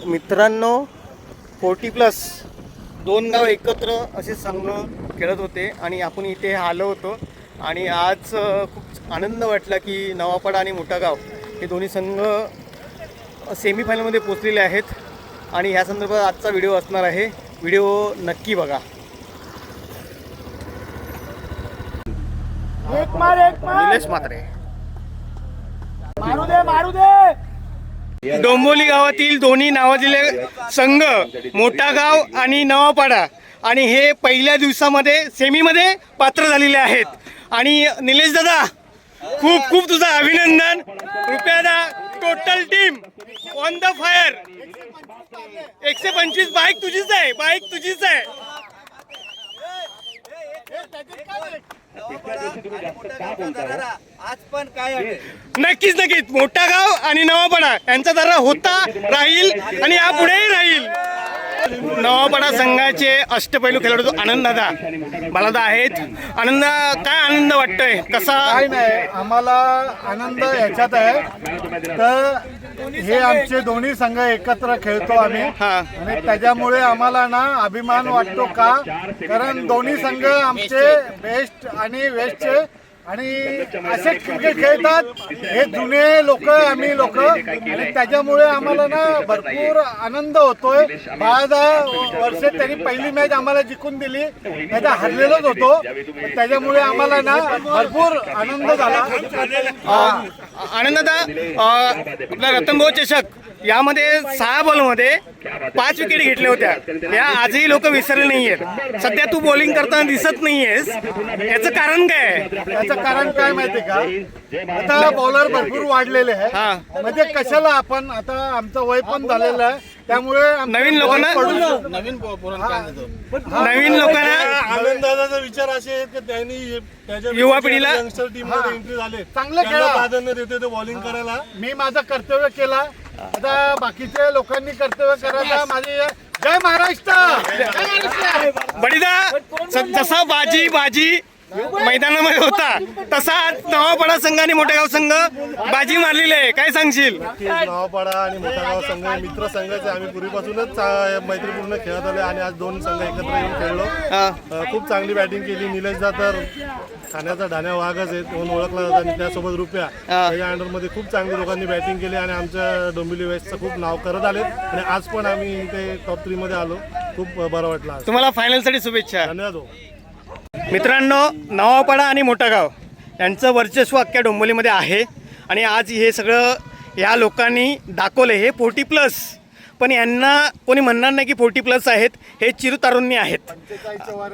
मित्रांनो 40+ दोन गाव एकत्र असे संघ खेळत होते आणि आपण इथे आलो होतो आणि आज खूप आनंद वाटला की नवापाडा आणि मोठा गाव हे दोन्ही संघ सेमीफायनलमध्ये पोचलेले आहेत आणि ह्या संदर्भात आजचा व्हिडिओ असणार आहे. व्हिडिओ नक्की बघा. निलेश म्हात्रे मारू दे. डोंबिवली गावातील दोन्ही नावाजलेले संघ मोठा गाव आणि नवापाडा आणि हे पहिल्या दिवसामध्ये सेमीमध्ये पात्र झालेले आहेत. आणि निलेश दादा खूप खूप तुझं अभिनंदन. रुपयादा total team on the fire. 125 bike तुझीच आहे. आज पण काय नक्कीच मोठा गाव आणि नवापाडा यांचा दर्रा होता, राहील आणि यापुढेही राहील. नवापाडा संघाचे अष्टपैलू खेळाडू आनंद दादा बालादा आहेत. आनंद, काय आनंद वाटतोय? कसा? काय नाही, आम्हाला आनंद याच्यात आहे तर हे आमचे दोन्ही संघ एकत्र खेळतो आम्ही आणि त्याच्यामुळे आम्हाला ना अभिमान वाटतो का, कारण दोन्ही संघ आमचे बेस्ट आणि वेस्टचे आणि असे क्रिकेट खेळतात हे जुने लोक, आम्ही लोक, आणि त्याच्यामुळे आम्हाला ना भरपूर आनंद होतोय. 12 वर्षे त्यांनी पहिली मॅच आम्हाला जिंकून दिली, नाही तर हरलेलोच होतो. त्याच्यामुळे आम्हाला ना भरपूर आनंद झाला. आनंद दादा, आपला रतनभाऊ चषक यामध्ये 6 बॉलमध्ये 5 विकेट घेतल्या होत्या. या आजही लोक विसरले नाहीयेत. सध्या तू बॉलिंग करताना दिसत नाहीयेस, याचं कारण काय? याचं कारण काय माहिती का, आता बॉलर भरपूर वाढलेले आहे. म्हणजे कशाला आपण, आता आमचं वय पण झालेलं आहे, त्यामुळे नवीन लोकांना आनंदाचा विचार असे आहेत की त्यांनी युवा पिढीला यंगस्टर टीम मध्ये एंट्री झाले, चांगलं खेळा, प्राधान्य देते ते बॉलिंग करायला. मी माझं कर्तव्य केला, आता बाकीच्या लोकांनी कर्तव्य करायला. माझी जय महाराष्ट्र. बडीदा, जसा बाजी मैदानामध्ये होता तसा नवापाडा संघ आणि मोठा गाव संघ बाजी मारलेली आहे. काय सांगशील? नवापाडा आणि मोठा गाव संघ मित्र संघाचे आम्ही पूर्वीपासूनच मैत्रीपूर्ण खेळत आले आणि आज दोन संघ एकत्र येऊन खेळलो. खूप चांगली बॅटिंग केली. निलेशदा तर ठाण्याचा ढाण्या वाघच आहे म्हणून ओळखला जातो आणि त्यासोबत रुपया, त्याच्या अंडरमध्ये खूप चांगली लोकांनी बॅटिंग केली आणि आमच्या डोंबिवली वेस्टचं खूप नाव करत आले आणि आज पण आम्ही इथे टॉप 3 मध्ये आलो. खूप बरं वाटलं. तुम्हाला फायनलसाठी शुभेच्छा. धन्यवाद. मित्रांनो, नवापाडा आणि मोठा गाव यांचं वर्चस्व अख्ख्या डोंबिवलीमध्ये आहे आणि आज हे सगळं या लोकांनी दाखवलं. हे 40+, पण यांना कोणी म्हणणार नाही की 40+ आहेत, हे चिरतारुण्य आहेत.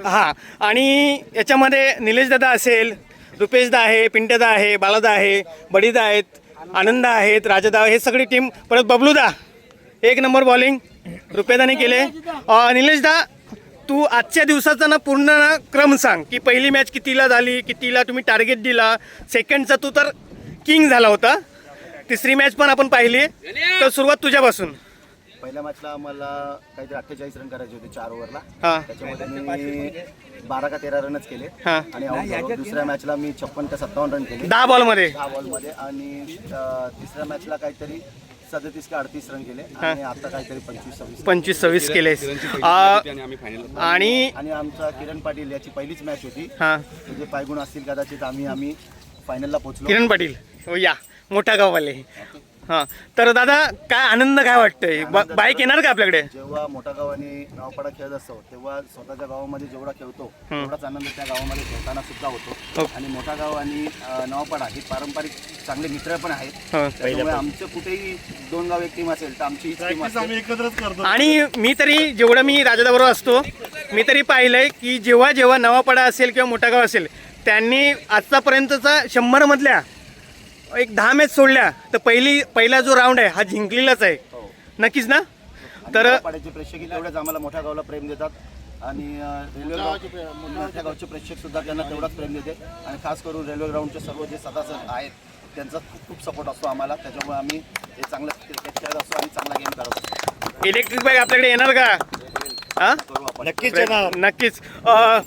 हां, आणि याच्यामध्ये निलेशदादा असेल, रुपेशदा आहे, पिंट्यादा आहे, बालादा आहे, बडीदा आहेत, आनंद आहेत, राजादा, हे सगळी टीम. परत बबलूदा 1 नंबर बॉलिंग रुपेदाने केले. निलेशदा, तू आजच्या दिवसाचा ना पूर्ण क्रम सांग की पहिली मॅच कितीला झाली, कितीला तुम्ही टार्गेट दिला. सेकंडचा तू तर किंग झाला होता. तिसरी मॅच पण आपण पाहिली, तर सुरुवात तुझ्यापासून. पहिल्या मॅचला आम्हाला काहीतरी 48 रन करायचे होते 4 ओव्हरला. हां, त्याच्यामध्ये मी 12 का 13 रनच केले हां. आणि आउट झालो. दुसऱ्या मॅचला मी 56 का 57 रन केले 10 बॉलमध्ये. 10 बॉलमध्ये आणि तिसऱ्या मॅचला काहीतरी 37 का 38 रन केले आणि आता काहीतरी 25-26 केले. आणि आमचा किरण पाटील याची पहिलीच मॅच होती. हां, म्हणजे पायगुण असतील कदाचित. आम्ही फायनलला पोहोचलो. किरण पाटील, हो, या मोठा गाववाले. हां, तर दादा काय आनंद, काय वाटतंय? बाईक येणार का आपल्याकडे? जेव्हा मोठा गाव आणि नवापाडा खेळत असतो तेव्हा स्वतःच्या गावामध्ये जेवढा खेळतो तेवढाच आनंद त्या गावामध्ये खेळताना सुद्धा होतो. आणि मोठा गाव आणि नवापाडा हे पारंपरिक चांगले मित्र पण आहेत. त्यामुळे आमचं कुठेही 2 गाव एक टीम असेल तर आमची टीम आम्ही एकत्रच करतो. आणि मी जेवढं राजादाबरोबर असतो, मी तरी पाहिलंय की जेव्हा नवापाडा असेल किंवा मोठा गाव असेल, त्यांनी आतापर्यंतचा 100 मधल्या एक 10 मॅच सोडल्या तर पहिला जो राऊंड आहे हा जिंकलेलाच आहे. नक्कीच ना? तर प्रेक्षक तेवढेच आम्हाला मोठ्या गावाला प्रेम देतात आणि मोठ्या गावचे प्रेक्षक सुद्धा त्यांना तेवढाच प्रेम देते आणि खास करून रेल्वे ग्राउंडचे सर्व जे सदस्य आहेत त्यांचा खूप सपोर्ट असतो आम्हाला. त्याच्यामुळे आम्ही हे चांगलं क्रिकेट खेळत असतो आणि चांगला गेम करत असतो. इलेक्ट्रिक बाईक आपल्याकडे येणार का? हां, नक्कीच येणार. नक्कीच.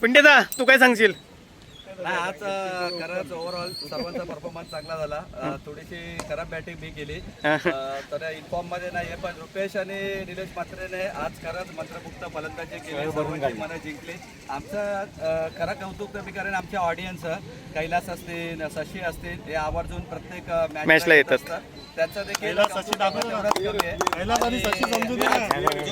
पिंट्यादा, तू काय सांगशील? नाही आज खरंच ओव्हरऑल सर्वांचा परफॉर्मन्स चांगला झाला. थोडीशी खराब बॅटिंग मी केली तर इन्फॉर्म मध्ये नाहीये, पण रुपेश आणि निलेश म्हात्रेने आज खरंच मंत्रमुक्त फलंदाजी केली, सर्वांची मनं जिंकली. आमचं खरं कौतुक तर मी करेन आमच्या ऑडियन्स कैलास असतील, शशी असतील, हे आवर्जून प्रत्येक मॅचला येतात. त्याचा देखील कौतुक तेवढंच कमी आहे. आणि जो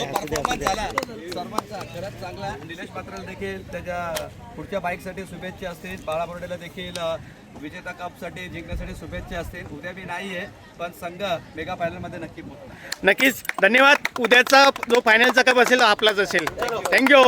परफॉर्मन्स झाला सर्वांचा खरंच चांगला. निलेश म्हात्रेला देखील त्याच्या पुढच्या बाईकसाठी शुभेच्छा असतील, बाळा बोर्डेला देखील विजेता कपसाठी जिंकण्यासाठी शुभेच्छा असतील. उद्या बी नाही आहे, पण संघ मेगा फायनलमध्ये नक्की पोहोचणार. नक्कीच धन्यवाद. उद्याचा जो फायनलचा कप असेल आपलाच असेल. थँक्यू.